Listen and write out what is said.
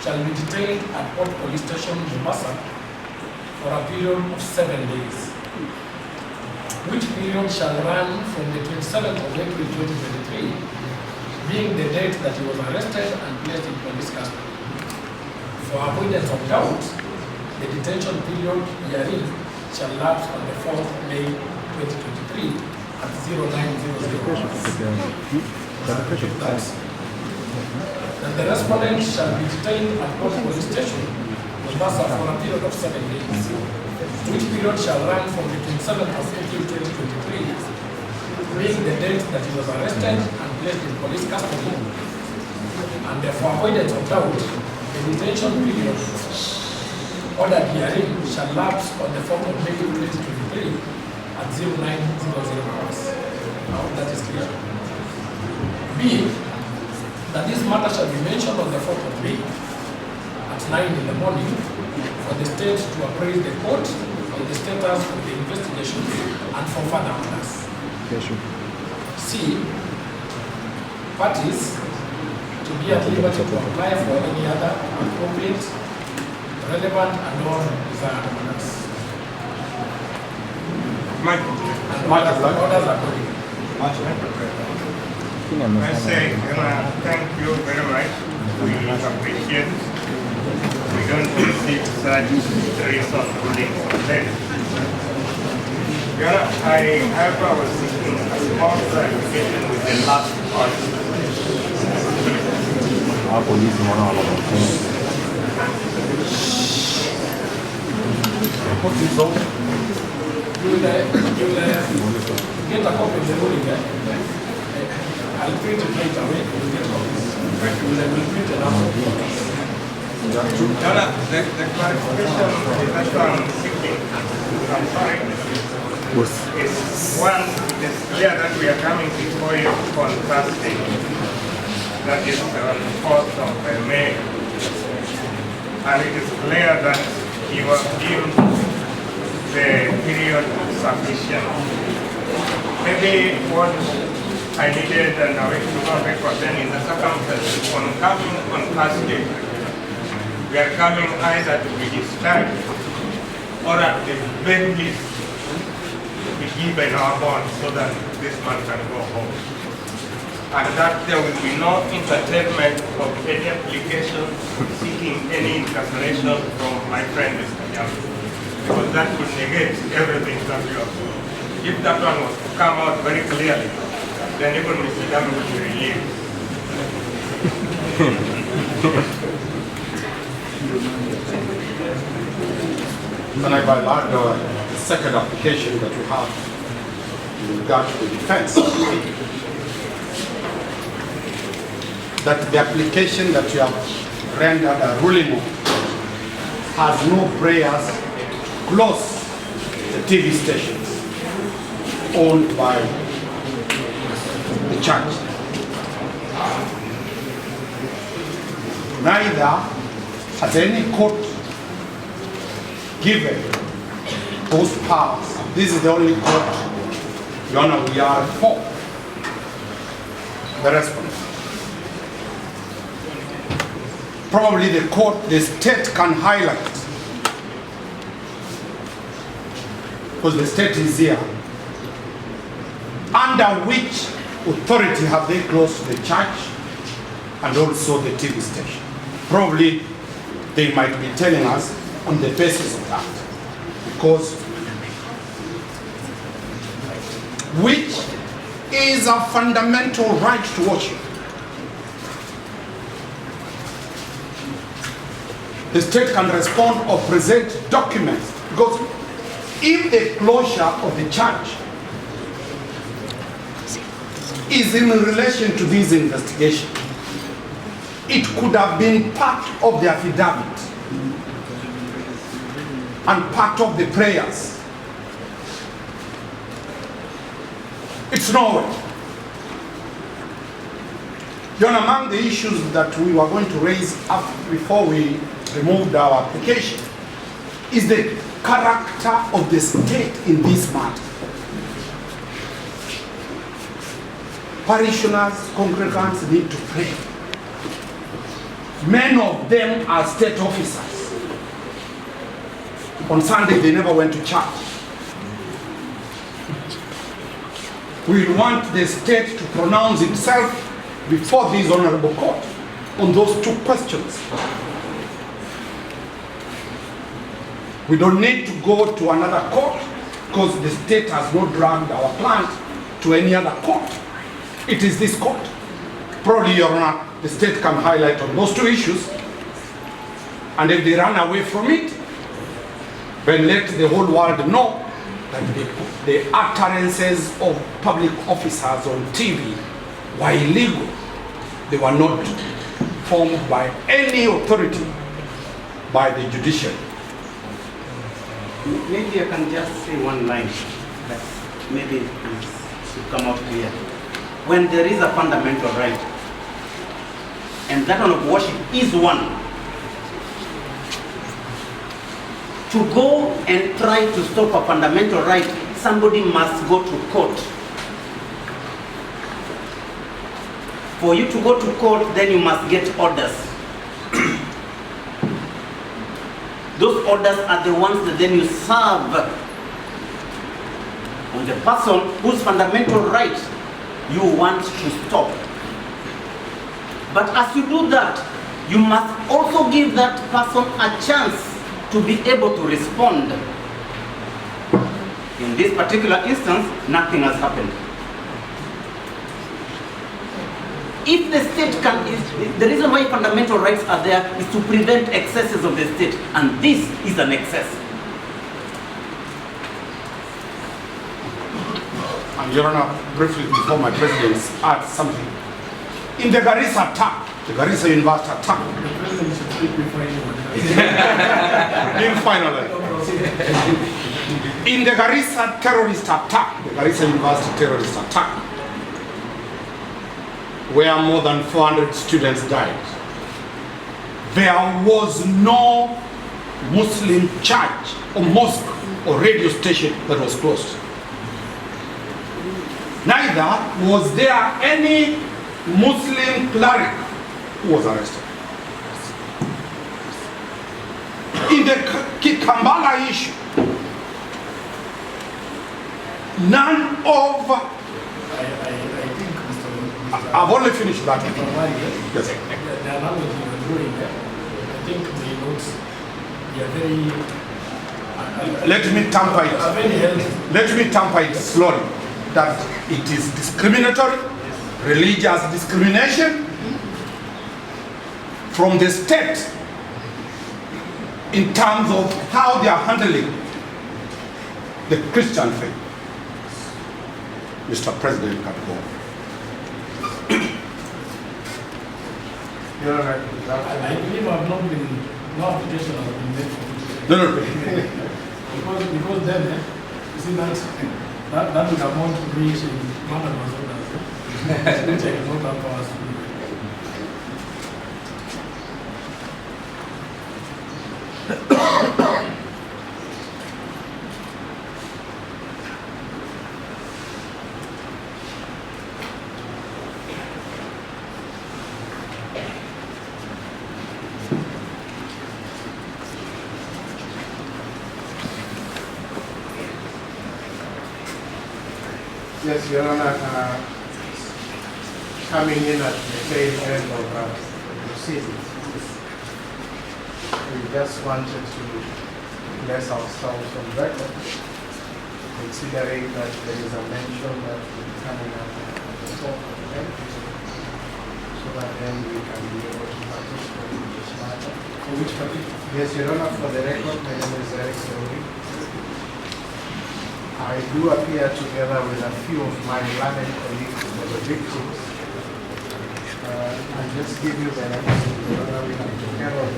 shall be detained at Port Police Station, Mombasa, for a period of 7 days, which period shall run from the 27th of April 2023, being the date that he was arrested and placed in police custody. For avoidance of doubt, the detention period herein shall lapse on the 4th May 2023 at 0900 hours. And the respondent shall be detained at Port Police Station, Mombasa, for a period of 7 days, which period shall run from the 27th of April 2023, being the date that he was arrested and placed in police custody. And for avoidance of doubt, the detention period ordered herein shall lapse on the 4th of May 2023 at 0900 hours. I hope that is clear. B, that this matter shall be mentioned on the 4th of May at 9 in the morning for the state to appraise the court on the status of the investigation and for further matters. C, parties to be at liberty to apply for any other appropriate, relevant, and non-desired matters. And orders according. I say, thank you very much. We appreciate it. We don't receive such reason rulings from them. I was seeking a small clarification with the last part. Our police Get a copy of the ruling. I'll print it right away. We'll get copies. We'll print it out. The clarification that I'm seeking, I'm sorry, is one, it is clear that we are coming before you on Thursday. That is on the 4th of May. And it is clear that you have deemed the period sufficient. Maybe what I needed and I wish to know back then in the circumstances on coming on Thursday, we are coming either to be discharged or at the very least be given our bond so that this man can go home. And that there will be no entertainment of any application seeking any incarceration from my friend Mr. Young, because that would negate everything that we have. If that one was to come out very clearly, then even Mr. Young would be relieved. And I allowed the second application that we have in regard to the defense, that the application that you have rendered a ruling on has no prayers to close the TV stations owned by the church. Neither has any court given those powers. This is the only court, Your Honor, we are for the response. Probably the court, the state can highlight, because the state is here, under which authority have they closed the church and also the TV station. Probably they might be telling us on the basis of that, because which is a fundamental right to worship. The state can respond or present documents, because if the closure of the church is in relation to this investigation, it could have been part of the affidavit and part of the prayers. It's nowhere. Among the issues that we were going to raise up before we removed our application is the character of the state in this matter. Parishioners, congregants need to pray. Many of them are state officers. On Sunday, they never went to church. We want the state to pronounce itself before this honorable court on those two questions. We don't need to go to another court because the state has not dragged our plant to any other court. It is this court. Probably, Your Honor, the state can highlight on those two issues, and if they run away from it, then let the whole world know that the utterances of public officers on TV were illegal. They were not formed by any authority, by the judiciary. Maybe I can just say one line that maybe it should come out clear. When there is a fundamental right, and that one of worship is one, to go and try to stop a fundamental right, somebody must go to court. For you to go to court, then you must get orders. Those orders are the ones that then you serve on the person whose fundamental right you want to stop. But as you do that, you must also give that person a chance to be able to respond. In this particular instance, nothing has happened. If the state can, the reason why fundamental rights are there is to prevent excesses of the state, and this is an excess. And Your Honor, briefly before my president adds something. In the Garissa attack, the Garissa University attack. The president should speak before anyone. In the Garissa terrorist attack, the Garissa University terrorist attack, where more than 400 students died, there was no Muslim church or mosque or radio station that was closed. Neither was there any Muslim cleric who was arrested. In the Kambala issue, none of... I think, Mr. I've only finished that. Yes. The analogy you're doing there, I think the notes, they are very... Let me tamper it. Are very healthy. Let me tamper it slowly. That it is discriminatory, religious discrimination from the state in terms of how they are handling the Christian faith. Mr. President can go. You're right. I believe I've not been, no application has been made for this. No. Because then, you see that would amount to me in one of my orders, which I cannot have powers to do. Yes, Your Honor, coming in at the tail end of the proceedings, we just wanted to place ourselves on record, considering that there is a mention that will be coming up at the top of the head, so that then we can be able to participate in this matter. For which particular? Yes, Your Honor, for the record, my name is Eric Seori. I do appear together with a few of my learned colleagues for the victims. I'll just give you the names. We have Carol